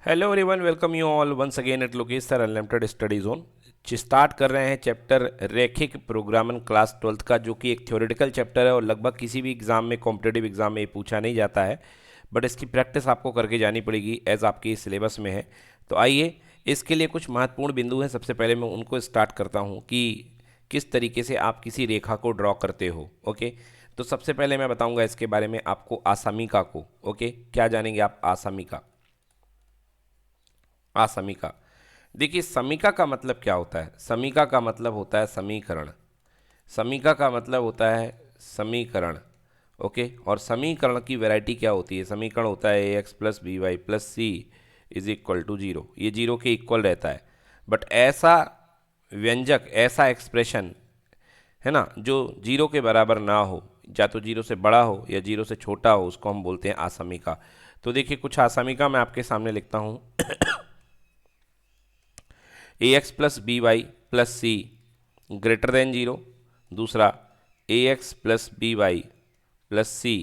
Hello everyone, welcome you all once again at Lokesh sir unlimited study zone. Start कर रहे हैं chapter रैखिक programming class 12th का, जो कि एक थ्योरेटिकल चैप्टर है और लगभग किसी भी एग्जाम में, कॉम्पिटेटिव एग्जाम में ये पूछा नहीं जाता है। बट इसकी प्रैक्टिस आपको करके जानी पड़ेगी एज आपके सिलेबस में है। तो आइए, इसके लिए कुछ महत्वपूर्ण बिंदु हैं। सबसे पहले मैं उनको स्टार्ट करता हूँ कि किस तरीके से आप किसी रेखा को ड्रॉ करते हो। ओके, तो सबसे पहले मैं बताऊंगा इसके बारे में आपको आसामिका को। ओके, क्या जानेंगे आप आसामिका? असमीका। देखिए, समीका का मतलब क्या होता है? समीका का मतलब होता है समीकरण। समीका का मतलब होता है समीकरण। ओके, और समीकरण की वैरायटी क्या होती है? समीकरण होता है a x plus b y plus c is equal to zero. ये जीरो के इक्वल रहता है। बट ऐसा व्यंजक, ऐसा एक्सप्रेशन है ना, जो जीरो के बराबर ना हो, या तो जीरो से बड़ा हो या जीरो से छोटा हो, उसको हम बोलते हैं आसमीका। तो देखिए, कुछ आसमीका मैं आपके सामने लिखता हूँ। A x plus b y plus c greater than zero. दूसरा, a x plus b y plus c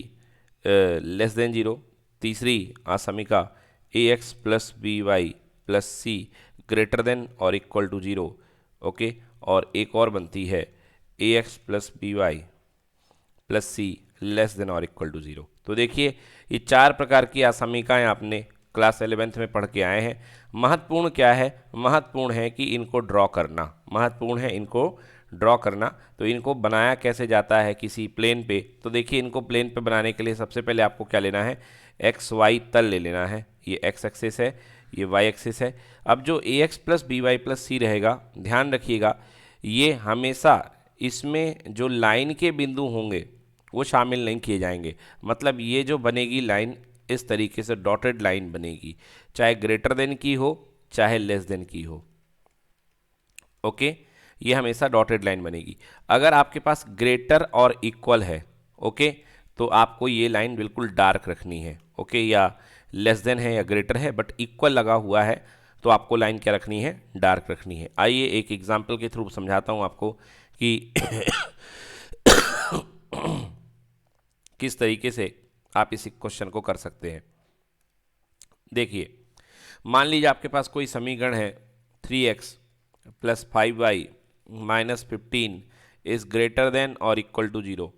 less than zero. तीसरी आसमिका, a x plus b y plus c greater than और इक्वल टू जीरो। ओके, और एक और बनती है a x plus b y plus c less than और equal to zero. तो देखिए, ये चार प्रकार की आसमिकाएं आपने क्लास 11th में पढ़ के आए हैं। महत्वपूर्ण क्या है? महत्वपूर्ण है कि इनको ड्रॉ करना। महत्वपूर्ण है इनको ड्रॉ करना। तो इनको बनाया कैसे जाता है किसी प्लेन पे? तो देखिए, इनको प्लेन पे बनाने के लिए सबसे पहले आपको क्या लेना है? एक्स वाई तल ले लेना है। ये एक्स एक्सिस है, ये वाई एक्सिस है। अब जो a x plus b y plus c रहेगा, ध्यान रखिएगा, ये हमेशा इसमें जो लाइन के बिंदु होंगे वो शामिल नहीं किए जाएंगे। मतलब ये जो बनेगी लाइन, इस तरीके से डॉटेड लाइन बनेगी, चाहे ग्रेटर देन की हो चाहे लेस देन की हो। ओके, ये हमेशा डॉटेड लाइन बनेगी। अगर आपके पास ग्रेटर और इक्वल है, ओके, तो आपको ये लाइन बिल्कुल डार्क रखनी है। ओके, या लेस देन है या ग्रेटर है बट इक्वल लगा हुआ है, तो आपको लाइन क्या रखनी है? डार्क रखनी है। आइए एक एग्जाम्पल के थ्रू समझाता हूँ आपको कि किस तरीके से आप इस क्वेश्चन को कर सकते हैं। देखिए, मान लीजिए आपके पास कोई समीकरण है 3x plus 5y minus 15 is greater than और equal to zero.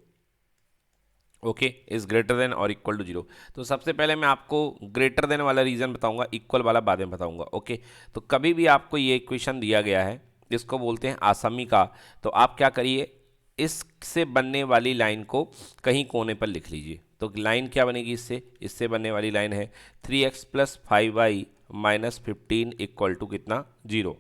Okay, is greater than और इक्वल टू जीरो। तो सबसे पहले मैं आपको ग्रेटर देन वाला रीजन बताऊंगा, इक्वल वाला बाद में बताऊंगा। ओके, तो कभी भी आपको ये इक्वेशन दिया गया है, इसको बोलते हैं आसमीका। तो आप क्या करिए, इससे बनने वाली लाइन को कहीं कोने पर लिख लीजिए। तो लाइन क्या बनेगी? इससे इससे बनने वाली लाइन है 3x plus 5y minus 15 equal to कितना? जीरो।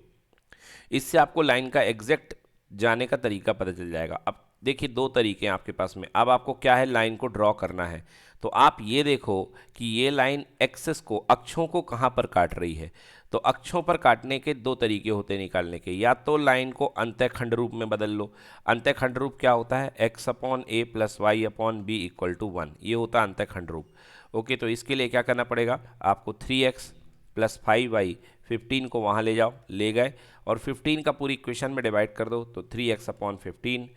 इससे आपको लाइन का एग्जैक्ट जाने का तरीका पता चल जाएगा। अब देखिए, दो तरीके हैं आपके पास में। अब आपको क्या है? लाइन को ड्रॉ करना है। तो आप ये देखो कि ये लाइन एक्सेस को, अक्षों को कहाँ पर काट रही है। तो अक्षों पर काटने के दो तरीके होते हैं निकालने के। या तो लाइन को अंतःखंड रूप में बदल लो। अंतःखंड रूप क्या होता है? X upon a plus y upon b equal to 1, ये होता है अंतःखंड रूप। ओके, तो इसके लिए क्या करना पड़ेगा आपको? 3x प्लस 5y, 15 को वहाँ ले जाओ, ले गए, और 15 का पूरी इक्वेशन में डिवाइड कर दो। तो 3x upon 15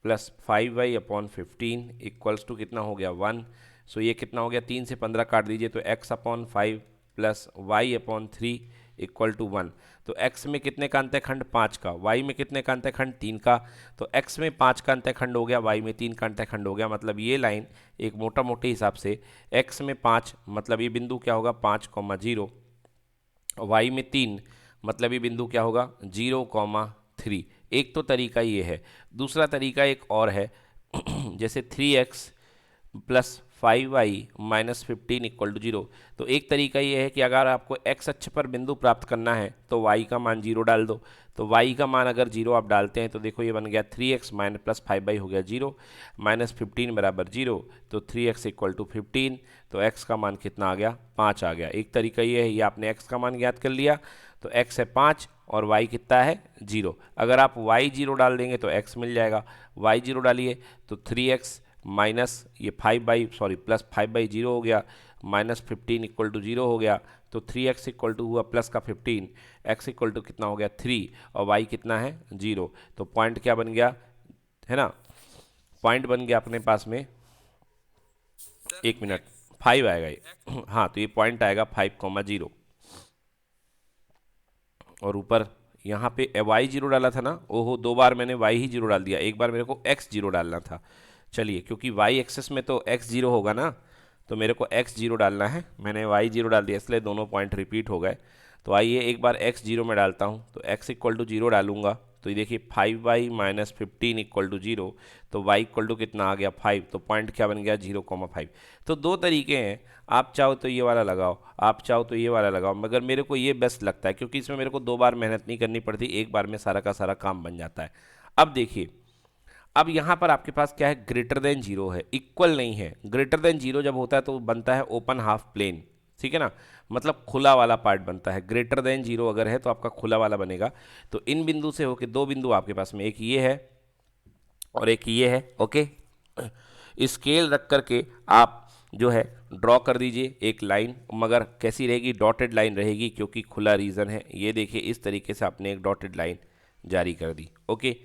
plus 5y upon 15 equals to कितना हो गया? 1। सो ये कितना हो गया? 3 से 15 काट दीजिए, तो x upon 5 plus y upon 3 equal to 1। तो x में कितने का अंतःखंड? 5 का। y में कितने का अंतःखंड? 3 का। तो x में 5 का अंतःखंड हो गया, y में 3 का अंतःखंड हो गया। मतलब ये लाइन एक मोटा मोटे हिसाब से x में 5, मतलब ये बिंदु क्या होगा? 5,0, वाई में 3, मतलब ये बिंदु क्या होगा? 0,3। एक तो तरीका ये है। दूसरा तरीका एक और है। जैसे 3x plus 5y minus 15 equal to zero. तो एक तरीका ये है कि अगर आपको x अक्ष पर बिंदु प्राप्त करना है तो y का मान जीरो डाल दो। तो y का मान अगर जीरो आप डालते हैं तो देखो ये बन गया 3x माइनस प्लस 5y हो गया जीरो, माइनस 15 बराबर जीरो। तो 3x इक्वल टू 15। तो x का मान कितना आ गया? 5 आ गया। एक तरीका ये है, ये आपने x का मान ज्ञात कर लिया, तो x है 5 और y कितना है? जीरो। अगर आप y जीरो डाल देंगे तो x मिल जाएगा। y जीरो डालिए तो 3x माइनस ये 5/, प्लस 5/0 हो गया, माइनस 15 इक्वल टू जीरो हो गया। तो 3x इक्वल टू हुआ प्लस का 15, x इक्वल टू कितना हो गया? 3, और y कितना है? जीरो। तो पॉइंट क्या बन गया है ना? पॉइंट बन गया अपने पास में, एक मिनट, 5 आएगा ये। हाँ, तो ये पॉइंट आएगा 5,0। और ऊपर यहाँ पे y जीरो डाला था ना, ओहो 2 बार मैंने y ही जीरो डाल दिया, एक बार मेरे को x जीरो डालना था। चलिए क्योंकि y एक्सेस में तो x जीरो होगा ना, तो मेरे को x जीरो डालना है, मैंने y जीरो डाल दिया इसलिए दोनों पॉइंट रिपीट हो गए। तो आइए एक बार x जीरो में डालता हूँ, तो x इक्वल टू जीरो डालूंगा, तो ये देखिए 5y minus 15 equal to zero, तो y इक्वल टू कितना आ गया 5, तो पॉइंट क्या बन गया 0,5। तो दो तरीके हैं, आप चाहो तो ये वाला लगाओ, आप चाहो तो ये वाला लगाओ, मगर मेरे को ये बेस्ट लगता है क्योंकि इसमें मेरे को 2 बार मेहनत नहीं करनी पड़ती, एक बार में सारा का सारा काम बन जाता है। अब देखिए, अब यहाँ पर आपके पास क्या है, ग्रेटर देन जीरो है, इक्वल नहीं है। ग्रेटर देन जीरो जब होता है तो बनता है ओपन हाफ प्लेन, ठीक है ना, मतलब खुला वाला पार्ट बनता है। ग्रेटर देन जीरो अगर है तो आपका खुला वाला बनेगा। तो इन बिंदु से होके दो बिंदु आपके पास में, एक ये है और एक ये है, ओके। स्केल रख करके आप जो है ड्रॉ कर दीजिए एक लाइन, मगर कैसी रहेगी, डॉटेड लाइन रहेगी क्योंकि खुला रीजन है। ये देखिए इस तरीके से आपने एक डॉटेड लाइन जारी कर दी, ओके।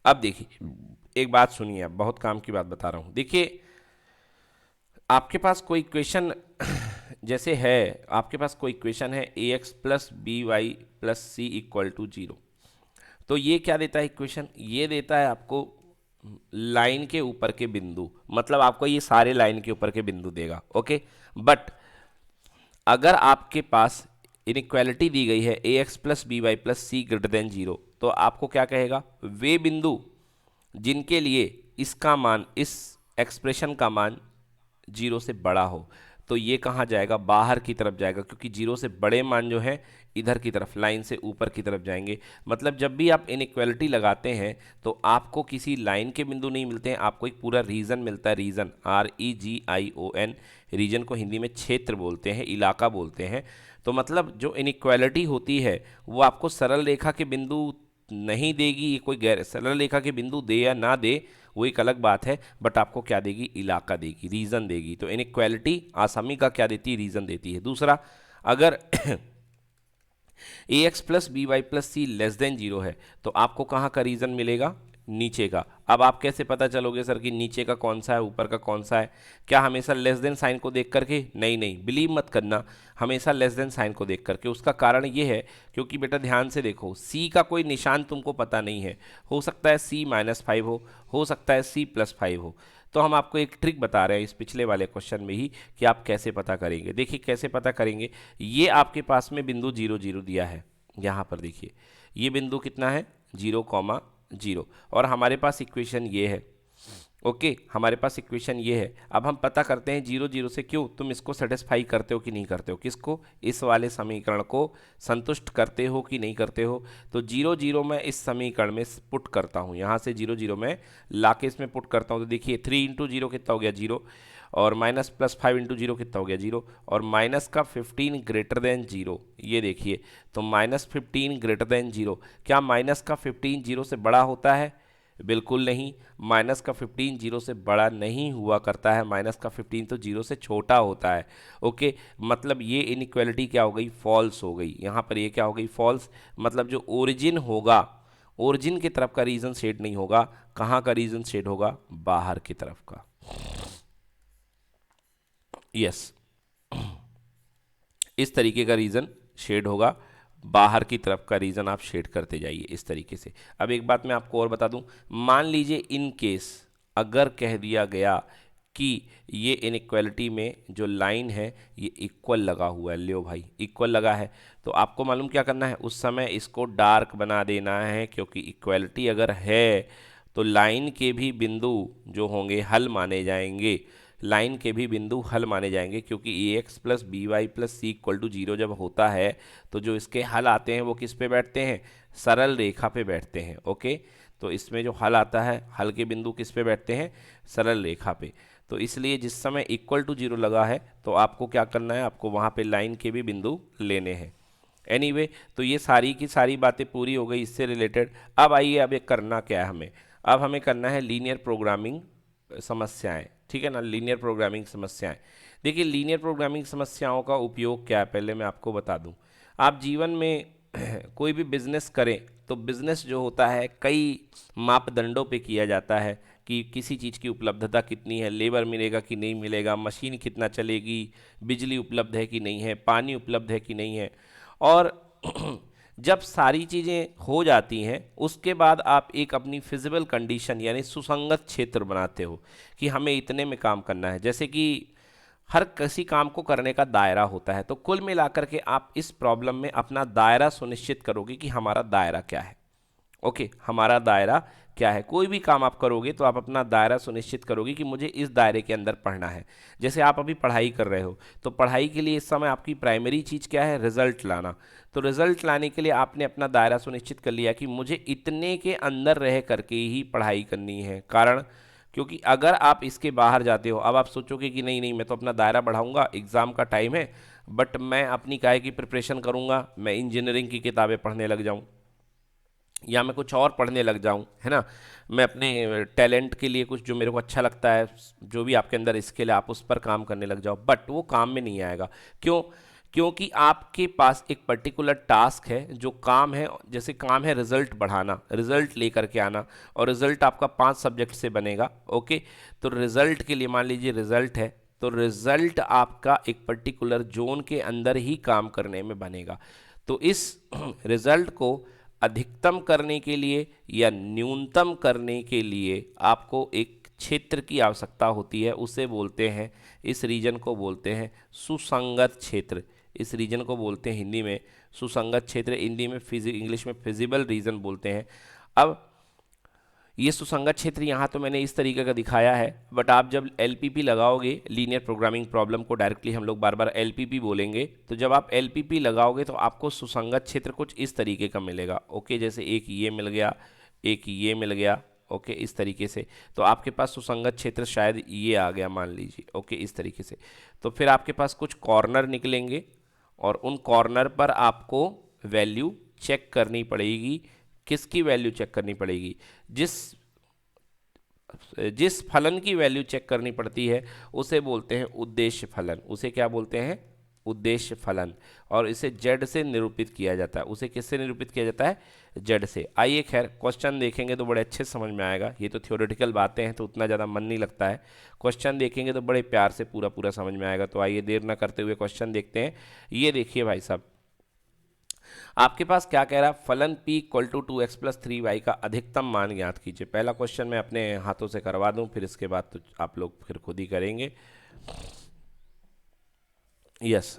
अब देखिए एक बात सुनिए, आप बहुत काम की बात बता रहा हूँ। देखिए आपके पास कोई इक्वेशन जैसे है, आपके पास कोई इक्वेशन है a x plus b y plus c equal to zero, तो ये क्या देता है इक्वेशन, ये देता है आपको लाइन के ऊपर के बिंदु, मतलब आपको ये सारे लाइन के ऊपर के बिंदु देगा, ओके। बट अगर आपके पास इनइक्वालिटी दी गई है a x plus b y plus c greater than zero, तो आपको क्या कहेगा, वे बिंदु जिनके लिए इसका मान, इस एक्सप्रेशन का मान जीरो से बड़ा हो, तो ये कहाँ जाएगा, बाहर की तरफ जाएगा, क्योंकि जीरो से बड़े मान जो है इधर की तरफ, लाइन से ऊपर की तरफ जाएंगे। मतलब जब भी आप इनइक्वालिटी लगाते हैं तो आपको किसी लाइन के बिंदु नहीं मिलते हैं, आपको एक पूरा रीजन मिलता है, रीजन REGION, रीजन को हिंदी में क्षेत्र बोलते हैं, इलाका बोलते हैं। तो मतलब जो इनइक्वालिटी होती है वो आपको सरल रेखा के बिंदु नहीं देगी, ये कोई गैर सरल रेखा के बिंदु दे या ना दे वो एक अलग बात है, बट आपको क्या देगी, इलाका देगी, रीजन देगी। तो इनइक्वालिटी आसामी का क्या देती है, रीजन देती है। दूसरा, अगर a x plus b y plus c less than zero है तो आपको कहाँ का रीजन मिलेगा, नीचे का। अब आप कैसे पता चलोगे सर कि नीचे का कौन सा है ऊपर का कौन सा है, क्या हमेशा लेस देन साइन को देख करके, नहीं नहीं, बिलीव मत करना, हमेशा लेस देन साइन को देख करके। उसका कारण ये है क्योंकि बेटा ध्यान से देखो, सी का कोई निशान तुमको पता नहीं है, हो सकता है सी -5 हो सकता है सी +5 हो। तो हम आपको एक ट्रिक बता रहे हैं इस पिछले वाले क्वेश्चन में ही कि आप कैसे पता करेंगे। देखिए कैसे पता करेंगे, ये आपके पास में बिंदु 0 0 दिया है, यहाँ पर देखिए ये बिंदु कितना है 0,0, और हमारे पास इक्वेशन ये है, ओके, हमारे पास इक्वेशन ये है। अब हम पता करते हैं 0 0 से, क्यों तुम इसको सेटिस्फाई करते हो कि नहीं करते हो, किसको, इस वाले समीकरण को संतुष्ट करते हो कि नहीं करते हो। तो 0 0 मैं इस समीकरण में पुट करता हूँ, यहाँ से 0 0 मैं लाके इसमें पुट करता हूँ। तो देखिए 3 × 0 कितना हो गया 0, और माइनस प्लस 5 × 0 कितना हो गया 0, और माइनस का 15 ग्रेटर देन 0, ये देखिए तो -15 ग्रेटर देन 0, क्या माइनस का 15 0 से बड़ा होता है, बिल्कुल नहीं, माइनस का 15 0 से बड़ा नहीं हुआ करता है, माइनस का 15 तो 0 से छोटा होता है, ओके। मतलब ये इनइक्वालिटी क्या हो गई, फॉल्स हो गई, यहाँ पर ये क्या हो गई, फॉल्स। मतलब जो ओरिजिन होगा, ओरिजिन की तरफ का रीजन शेड नहीं होगा, कहाँ का रीजन शेड होगा, बाहर की तरफ का, यस इस तरीके का रीजन शेड होगा, बाहर की तरफ का रीजन आप शेड करते जाइए इस तरीके से। अब एक बात मैं आपको और बता दूं, मान लीजिए इन केस अगर कह दिया गया कि ये इनइक्वालिटी में जो लाइन है ये इक्वल लगा हुआ है, लियो भाई इक्वल लगा है, तो आपको मालूम क्या करना है, उस समय इसको डार्क बना देना है, क्योंकि इक्वालिटी अगर है तो लाइन के भी बिंदु जो होंगे हल माने जाएंगे, लाइन के भी बिंदु हल माने जाएंगे, क्योंकि a x plus b y plus c equal to 0 जब होता है तो जो इसके हल आते हैं वो किस पे बैठते हैं, सरल रेखा पे बैठते हैं, ओके। तो इसमें जो हल आता है, हल के बिंदु किस पे बैठते हैं, सरल रेखा पे। तो इसलिए जिस समय इक्वल टू 0 लगा है तो आपको क्या करना है, आपको वहाँ पे लाइन के भी बिंदु लेने हैं। एनीवे तो ये सारी की सारी बातें पूरी हो गई इससे रिलेटेड। अब आइए, अब एक करना क्या है हमें, अब हमें करना है लीनियर प्रोग्रामिंग समस्याएं, ठीक है ना, लीनियर प्रोग्रामिंग समस्याएं। देखिए लीनियर प्रोग्रामिंग समस्याओं का उपयोग क्या है, पहले मैं आपको बता दूं। आप जीवन में कोई भी बिजनेस करें तो बिजनेस जो होता है कई मापदंडों पे किया जाता है कि किसी चीज़ की उपलब्धता कितनी है, लेबर मिलेगा कि नहीं मिलेगा, मशीन कितना चलेगी, बिजली उपलब्ध है कि नहीं है, पानी उपलब्ध है कि नहीं है। और जब सारी चीज़ें हो जाती हैं उसके बाद आप एक अपनी फिजिबल कंडीशन यानी सुसंगत क्षेत्र बनाते हो कि हमें इतने में काम करना है। जैसे कि हर किसी काम को करने का दायरा होता है, तो कुल मिलाकर के आप इस प्रॉब्लम में अपना दायरा सुनिश्चित करोगे कि हमारा दायरा क्या है। ओके, हमारा दायरा क्या है। कोई भी काम आप करोगे तो आप अपना दायरा सुनिश्चित करोगे कि मुझे इस दायरे के अंदर पढ़ना है। जैसे आप अभी पढ़ाई कर रहे हो तो पढ़ाई के लिए इस समय आपकी प्राइमरी चीज़ क्या है, रिजल्ट लाना। तो रिजल्ट लाने के लिए आपने अपना दायरा सुनिश्चित कर लिया कि मुझे इतने के अंदर रह करके ही पढ़ाई करनी है। कारण क्योंकि अगर आप इसके बाहर जाते हो, अब आप सोचोगे कि नहीं नहीं मैं तो अपना दायरा बढ़ाऊंगा, एग्ज़ाम का टाइम है, बट मैं अपनी काय की प्रिपरेशन करूंगा, मैं इंजीनियरिंग की किताबें पढ़ने लग जाऊं या मैं कुछ और पढ़ने लग जाऊं, है ना, मैं अपने टैलेंट के लिए कुछ जो मेरे को अच्छा लगता है, जो भी आपके अंदर स्किल है आप उस पर काम करने लग जाओ, बट वो काम में नहीं आएगा। क्यों? क्योंकि आपके पास एक पर्टिकुलर टास्क है जो काम है, जैसे काम है रिजल्ट बढ़ाना, रिजल्ट लेकर के आना, और रिजल्ट आपका 5 सब्जेक्ट से बनेगा। ओके, तो रिजल्ट के लिए मान लीजिए रिजल्ट है, तो रिजल्ट आपका एक पर्टिकुलर जोन के अंदर ही काम करने में बनेगा। तो इस रिजल्ट को अधिकतम करने के लिए या न्यूनतम करने के लिए आपको एक क्षेत्र की आवश्यकता होती है, उसे बोलते हैं, इस रीजन को बोलते हैं सुसंगत क्षेत्र। इस रीजन को बोलते हैं हिंदी में सुसंगत क्षेत्र, हिंदी में इंग्लिश में फिजिबल रीजन बोलते हैं। अब ये सुसंगत क्षेत्र यहाँ तो मैंने इस तरीके का दिखाया है, बट आप जब एलपीपी लगाओगे, लीनियर प्रोग्रामिंग प्रॉब्लम को डायरेक्टली हम लोग बार बार एलपीपी बोलेंगे, तो जब आप एलपीपी लगाओगे तो आपको सुसंगत क्षेत्र कुछ इस तरीके का मिलेगा। ओके, जैसे एक ये मिल गया, एक ये मिल गया। ओके, इस तरीके से तो आपके पास सुसंगत क्षेत्र शायद ये आ गया मान लीजिए। ओके, इस तरीके से तो फिर आपके पास कुछ कॉर्नर निकलेंगे और उन कॉर्नर पर आपको वैल्यू चेक करनी पड़ेगी। किसकी वैल्यू चेक करनी पड़ेगी? जिस जिस फलन की वैल्यू चेक करनी पड़ती है उसे बोलते हैं उद्देश्य फलन। उसे क्या बोलते हैं? उद्देश्य फलन। और इसे जेड से निरूपित किया जाता है। उसे किससे निरूपित किया जाता है? जेड से। आइए खैर क्वेश्चन देखेंगे तो बड़े अच्छे समझ में आएगा। ये तो थ्योरेटिकल बातें हैं तो उतना ज़्यादा मन नहीं लगता है, क्वेश्चन देखेंगे तो बड़े प्यार से पूरा पूरा समझ में आएगा। तो आइए देर ना करते हुए क्वेश्चन देखते हैं। ये देखिए भाई साहब, आपके पास क्या कह रहा है? फलन p equal to 2x plus 3y का अधिकतम मान ज्ञात कीजिए। पहला क्वेश्चन मैं अपने हाथों से करवा दूं, फिर इसके बाद तो आप लोग फिर खुद ही करेंगे। यस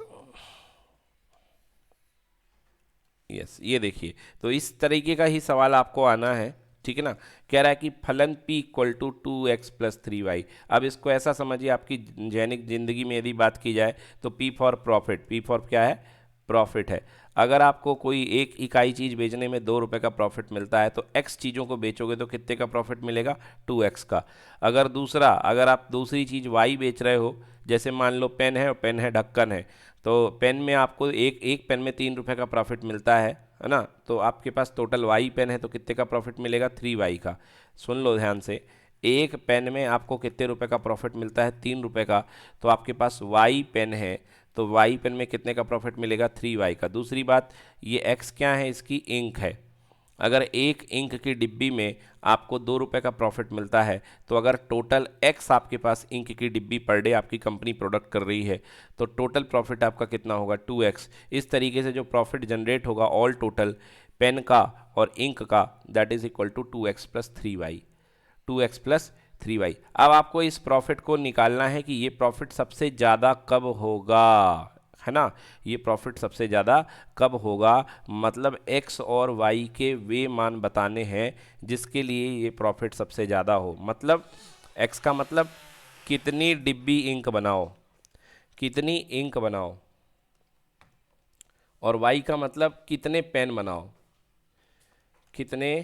यस, ये देखिए, तो इस तरीके का ही सवाल आपको आना है, ठीक है ना। कह रहा है कि फलन p equal to 2x plus 3y। अब इसको ऐसा समझिए, आपकी दैनिक जिंदगी में यदि बात की जाए तो p for profit, p for क्या है? प्रॉफिट है। अगर आपको कोई एक इकाई चीज़ बेचने में 2 रुपये का प्रॉफिट मिलता है तो x चीज़ों को बेचोगे तो कितने का प्रॉफिट मिलेगा? 2x का। अगर आप दूसरी चीज़ y बेच रहे हो, जैसे मान लो पेन है और पेन है ढक्कन है, तो पेन में आपको एक पेन में 3 रुपये का प्रॉफिट मिलता है ना। तो आपके पास टोटल y पेन है तो कितने का प्रॉफिट मिलेगा? 3y का। सुन लो ध्यान से, एक पेन में आपको कितने रुपए का प्रॉफिट मिलता है? 3 रुपये का। तो आपके पास y पेन है तो y पेन में कितने का प्रॉफिट मिलेगा? 3y का। दूसरी बात, ये x क्या है? इसकी इंक है। अगर एक इंक की डिब्बी में आपको 2 रुपये का प्रॉफिट मिलता है तो अगर टोटल x आपके पास इंक की डिब्बी पर डे आपकी कंपनी प्रोडक्ट कर रही है तो टोटल प्रॉफिट आपका कितना होगा? 2x। इस तरीके से जो प्रॉफिट जनरेट होगा ऑल टोटल पेन का और इंक का, that is equal to 2x plus 3y। 2x plus 3y। अब आपको इस प्रॉफिट को निकालना है कि ये प्रॉफिट सबसे ज़्यादा कब होगा, है ना। ये प्रॉफिट सबसे ज़्यादा कब होगा, मतलब x और y के वे मान बताने हैं जिसके लिए ये प्रॉफिट सबसे ज़्यादा हो। मतलब x का मतलब कितनी डिब्बी इंक बनाओ, कितनी इंक बनाओ, और y का मतलब कितने पेन बनाओ, कितने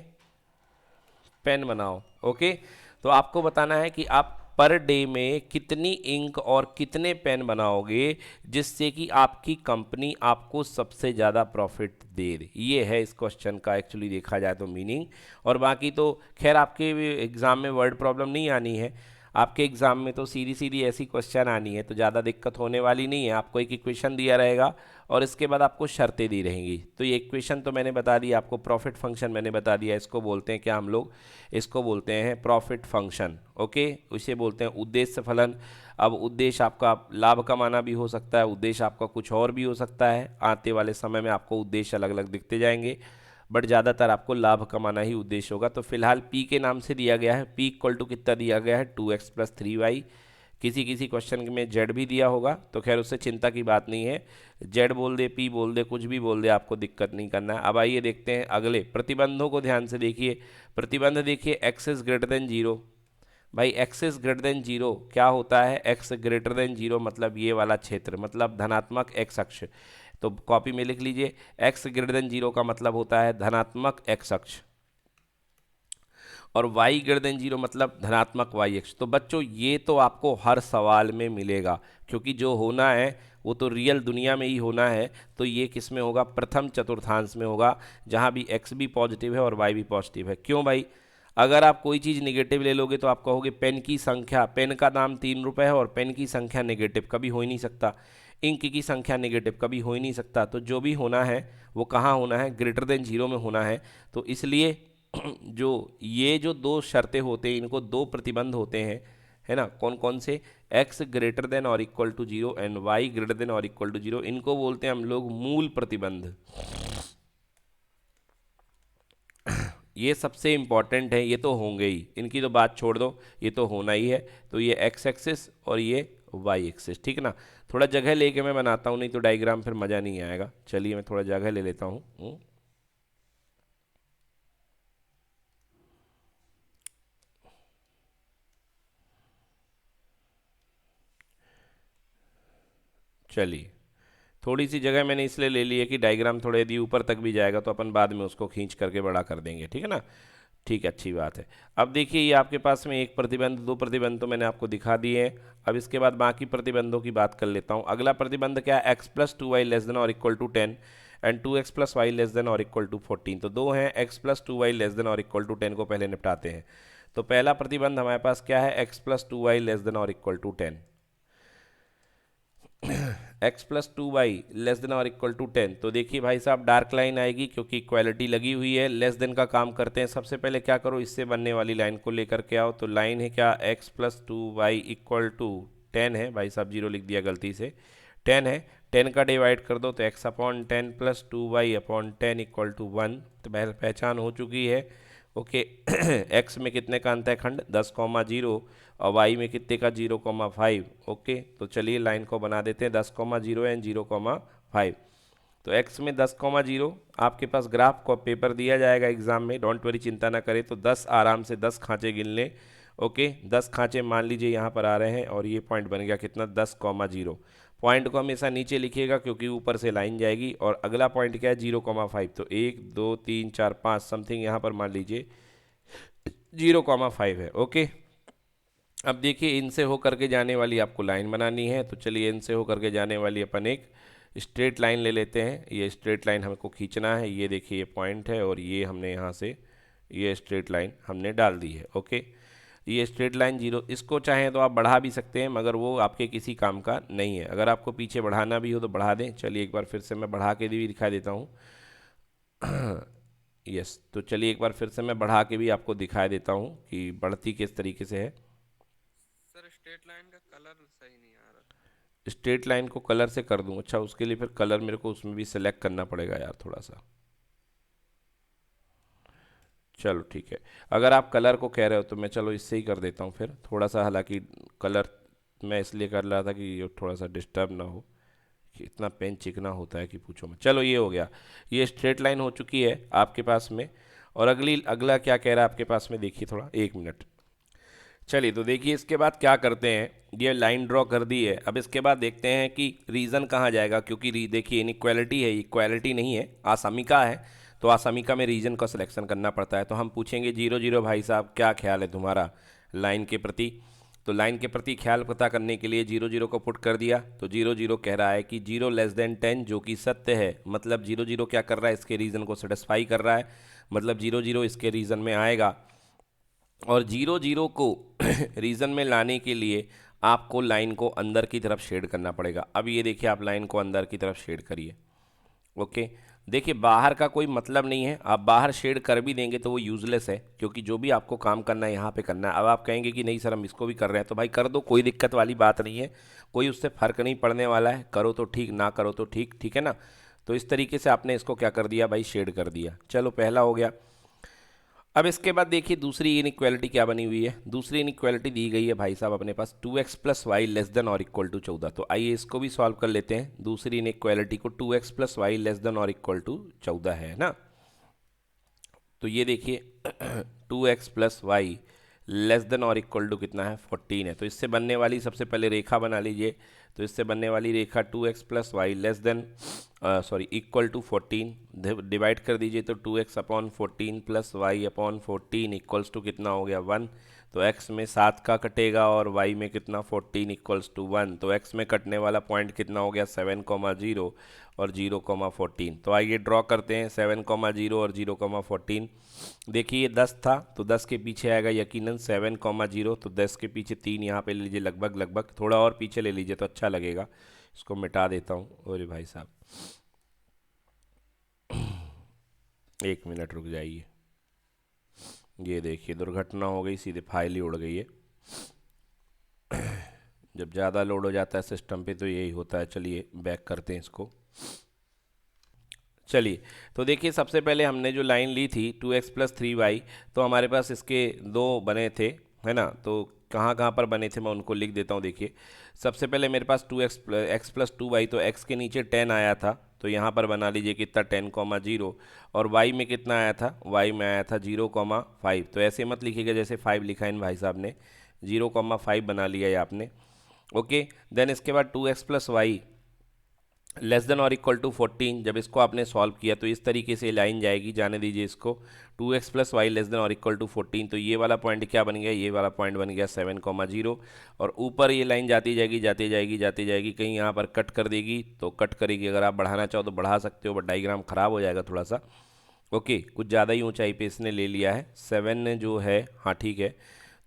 पेन बनाओ। ओके, तो आपको बताना है कि आप पर डे में कितनी इंक और कितने पेन बनाओगे जिससे कि आपकी कंपनी आपको सबसे ज़्यादा प्रॉफिट दे। ये है इस क्वेश्चन का एक्चुअली देखा जाए तो मीनिंग। और बाकी तो खैर आपके एग्ज़ाम में वर्ड प्रॉब्लम नहीं आनी है, आपके एग्ज़ाम में तो सीधी सीधी ऐसी क्वेश्चन आनी है, तो ज़्यादा दिक्कत होने वाली नहीं है। आपको एक इक्वेशन दिया रहेगा और इसके बाद आपको शर्तें दी रहेंगी। तो ये इक्वेशन तो मैंने बता दी आपको, प्रॉफिट फंक्शन मैंने बता दिया, इसको बोलते हैं क्या हम लोग, इसको बोलते हैं प्रॉफिट फंक्शन। ओके, इसे बोलते हैं उद्देश्य फलन। अब उद्देश्य आपका लाभ कमाना भी हो सकता है, उद्देश्य आपका कुछ और भी हो सकता है। आते वाले समय में आपको उद्देश्य अलग अलग दिखते जाएंगे, बट ज़्यादातर आपको लाभ कमाना ही उद्देश्य होगा। तो फिलहाल पी के नाम से दिया गया है, पी इक्वल टू कितना दिया गया है, 2x प्लस 3y। किसी किसी क्वेश्चन में जेड भी दिया होगा, तो खैर उससे चिंता की बात नहीं है, जेड बोल दे, पी बोल दे, कुछ भी बोल दे, आपको दिक्कत नहीं करना है। अब आइए देखते हैं अगले प्रतिबंधों को, ध्यान से देखिए। प्रतिबंध देखिए, x is greater than zero. भाई x is greater than zero क्या होता है, एक्स ग्रेटर देन जीरो मतलब ये वाला क्षेत्र, मतलब धनात्मक एक्स अक्ष। तो कॉपी में लिख लीजिए, एक्स ग्रेटर देन जीरो का मतलब होता है धनात्मक एक्स अक्ष, और y ग्रेटर देन जीरो मतलब धनात्मक y अक्ष। तो बच्चों ये तो आपको हर सवाल में मिलेगा, क्योंकि जो होना है वो तो रियल दुनिया में ही होना है। तो ये किस में होगा, प्रथम चतुर्थांश में होगा, जहाँ भी x भी पॉजिटिव है और y भी पॉजिटिव है। क्यों भाई, अगर आप कोई चीज़ निगेटिव ले लोगे तो आप कहोगे पेन की संख्या, पेन का दाम 3 रुपये है और पेन की संख्या नेगेटिव, कभी हो ही नहीं सकता। इंक की संख्या नेगेटिव, कभी हो ही नहीं सकता। तो जो भी होना है वो कहाँ होना है, ग्रेटर देन जीरो में होना है। तो इसलिए जो ये जो दो शर्तें होते हैं, इनको दो प्रतिबंध होते हैं, है ना, कौन कौन से, x ग्रेटर देन और equal to zero and y greater than और इक्वल टू जीरो, इनको बोलते हैं हम लोग मूल प्रतिबंध। ये सबसे इंपॉर्टेंट है, ये तो होंगे ही, इनकी तो बात छोड़ दो, ये तो होना ही है। तो ये x एक्सिस और ये y एक्सिस, ठीक है ना। थोड़ा जगह लेके मैं बनाता हूँ, नहीं तो डायग्राम फिर मज़ा नहीं आएगा। चलिए मैं थोड़ा जगह ले लेता हूँ। चलिए, थोड़ी सी जगह मैंने इसलिए ले ली है कि डायग्राम थोड़ा यदि ऊपर तक भी जाएगा तो अपन बाद में उसको खींच करके बड़ा कर देंगे, ठीक है ना। ठीक है, अच्छी बात है। अब देखिए ये आपके पास में एक प्रतिबंध, दो प्रतिबंध तो मैंने आपको दिखा दिए हैं। अब इसके बाद बाकी प्रतिबंधों की बात कर लेता हूँ। अगला प्रतिबंध क्या है, x plus 2y less than और equal to 10 and 2x plus y less than और इक्वल टू 14। तो दो हैं, x plus 2y less than और इक्वल टू 10 को पहले निपटाते हैं। तो पहला प्रतिबंध हमारे पास क्या है, x plus 2y less than और equal to 10, x plus 2y less than और इक्वल टू 10। तो देखिए भाई साहब डार्क लाइन आएगी क्योंकि इक्वालिटी लगी हुई है। लेस देन का काम करते हैं, सबसे पहले क्या करो, इससे बनने वाली लाइन को लेकर के आओ। तो लाइन है क्या, x plus 2y equal to 10 है, भाई साहब जीरो लिख दिया गलती से, 10 है, 10 का डिवाइड कर दो तो x upon 10 plus 2y upon 10 equal to 1। तो पहचान हो चुकी है। ओके x में कितने का अंत है खंड, 10,0 और y में कितने का 0,5। ओके, तो चलिए लाइन को बना देते हैं, 10,0 एंड 0,5। तो x में 10,0 आपके पास ग्राफ को पेपर दिया जाएगा एग्जाम में, डोंट वरी, चिंता ना करें। तो 10 आराम से 10 खांचे गिन लें। ओके, 10 खांचे मान लीजिए यहाँ पर आ रहे हैं और ये पॉइंट बन गया कितना, 10,0। पॉइंट को हमेशा नीचे लिखिएगा क्योंकि ऊपर से लाइन जाएगी। और अगला पॉइंट क्या है, 0,5। तो 1 2 3 4 5 समथिंग यहाँ पर मान लीजिए 0,5 है। ओके, अब देखिए इनसे हो करके जाने वाली आपको लाइन बनानी है। तो चलिए इनसे हो करके जाने वाली अपन एक स्ट्रेट लाइन ले लेते हैं। ये स्ट्रेट लाइन हमको खींचना है, ये देखिए ये पॉइंट है और ये हमने यहाँ से ये स्ट्रेट लाइन हमने डाल दी है। ओके, ये स्ट्रेट लाइन जीरो, इसको चाहें तो आप बढ़ा भी सकते हैं मगर वो आपके किसी काम का नहीं है। अगर आपको पीछे बढ़ाना भी हो तो बढ़ा दें। चलिए एक बार फिर से मैं बढ़ा के भी दिखा देता हूँ। यस, तो चलिए एक बार फिर से मैं बढ़ा के भी आपको दिखा देता हूँ कि बढ़ती किस तरीके से है। सर स्ट्रेट लाइन का कलर सही नहीं आ रहा। स्ट्रेट लाइन को कलर से कर दूँ, अच्छा उसके लिए फिर कलर मेरे को उसमें भी सेलेक्ट करना पड़ेगा यार थोड़ा सा। चलो ठीक है, अगर आप कलर को कह रहे हो तो मैं चलो इससे ही कर देता हूँ फिर थोड़ा सा। हालांकि कलर मैं इसलिए कर रहा था कि ये थोड़ा सा डिस्टर्ब ना हो, कि इतना पेन चिकना होता है कि पूछो मैं। चलो ये हो गया, ये स्ट्रेट लाइन हो चुकी है आपके पास में। और अगला क्या कह रहा है आपके पास में, देखिए थोड़ा, एक मिनट। चलिए तो देखिए इसके बाद क्या करते हैं, ये लाइन ड्रॉ कर दी है। अब इसके बाद देखते हैं कि रीज़न कहाँ जाएगा, क्योंकि देखिए इनइक्वालिटी है, इक्वालिटी नहीं है, आसामिका है। तो आसामिका में रीजन का सिलेक्शन करना पड़ता है। तो हम पूछेंगे 0 0 भाई साहब क्या ख्याल है तुम्हारा लाइन के प्रति। तो लाइन के प्रति ख्याल पता करने के लिए 0 0 को पुट कर दिया। तो 0 0 कह रहा है कि 0 लेस देन 10, जो कि सत्य है। मतलब 0 0 क्या कर रहा है, इसके रीज़न को सेटिस्फाई कर रहा है, मतलब 0 0 इसके रीज़न में आएगा। और 0 0 को रीजन में लाने के लिए आपको लाइन को अंदर की तरफ शेड करना पड़ेगा। अब ये देखिए, आप लाइन को अंदर की तरफ शेड करिए। ओके, देखिए बाहर का कोई मतलब नहीं है, आप बाहर शेड कर भी देंगे तो वो यूजलेस है, क्योंकि जो भी आपको काम करना है यहाँ पे करना है। अब आप कहेंगे कि नहीं सर हम इसको भी कर रहे हैं, तो भाई कर दो, कोई दिक्कत वाली बात नहीं है, कोई उससे फ़र्क नहीं पड़ने वाला है। करो तो ठीक, ना करो तो ठीक, ठीक है ना। तो इस तरीके से आपने इसको क्या कर दिया भाई, शेड कर दिया। चलो पहला हो गया। अब इसके बाद देखिए दूसरी इनइक्वालिटी क्या बनी हुई है। दूसरी इनइक्वालिटी दी गई है भाई साहब अपने पास 2x plus y less than और इक्वल टू 14। तो आइए इसको भी सॉल्व कर लेते हैं। दूसरी इनइक्वालिटी को 2x plus y less than और इक्वल टू 14 है ना। तो ये देखिए 2x plus y less than और इक्वल टू कितना है, 14 है। तो इससे बनने वाली सबसे पहले रेखा बना लीजिए। तो इससे बनने वाली रेखा 2x plus y less than equal to 14 divide कर दीजिए। तो 2x upon 14 plus y upon 14 equals to कितना हो गया, 1। तो x में 7 का कटेगा और y में कितना, 14 इक्वल्स टू 1। तो x में कटने वाला पॉइंट कितना हो गया, 7,0 और 0,14। तो आइए ड्रॉ करते हैं 7,0 और 0,14। देखिए 10 था तो 10 के पीछे आएगा यकीनन 7,0, तो 10 के पीछे 3 यहाँ पे ले लीजिए, लगभग लगभग, थोड़ा और पीछे ले लीजिए तो अच्छा लगेगा। इसको मिटा देता हूँ। अरे भाई साहब 1 मिनट रुक जाइए। ये देखिए दुर्घटना हो गई, सीधे फाइल ही उड़ गई है। जब ज़्यादा लोड हो जाता है सिस्टम पे तो यही होता है। चलिए बैक करते हैं इसको। चलिए तो देखिए सबसे पहले हमने जो लाइन ली थी 2x प्लस 3y, तो हमारे पास इसके दो बने थे, है ना। तो कहाँ कहाँ पर बने थे मैं उनको लिख देता हूँ। देखिए सबसे पहले मेरे पास 2x प्लस 2y, तो x के नीचे 10 आया था, तो यहाँ पर बना लीजिए कितना 10,0। और y में कितना आया था, y में आया था 0,5। तो ऐसे मत लिखिएगा जैसे 5 लिखा है इन भाई साहब ने, 0,5 बना लिया है आपने। ओके, देन इसके बाद 2x plus y less than और इक्वल टू 14। जब इसको आपने सॉल्व किया तो इस तरीके से लाइन जाएगी, जाने दीजिए इसको। 2x plus y less than और इक्वल टू 14, तो ये वाला पॉइंट क्या बन गया, ये वाला पॉइंट बन गया 7,0। और ऊपर ये लाइन जाती जाएगी जाती जाएगी जाती जाएगी, कहीं यहाँ पर कट कर देगी तो कट करेगी। अगर आप बढ़ाना चाहो तो बढ़ा सकते हो, बट डायग्राम ख़राब हो जाएगा थोड़ा सा। ओके, कुछ ज़्यादा ही ऊंचाई पे इसने ले लिया है 7 जो है, हाँ ठीक है।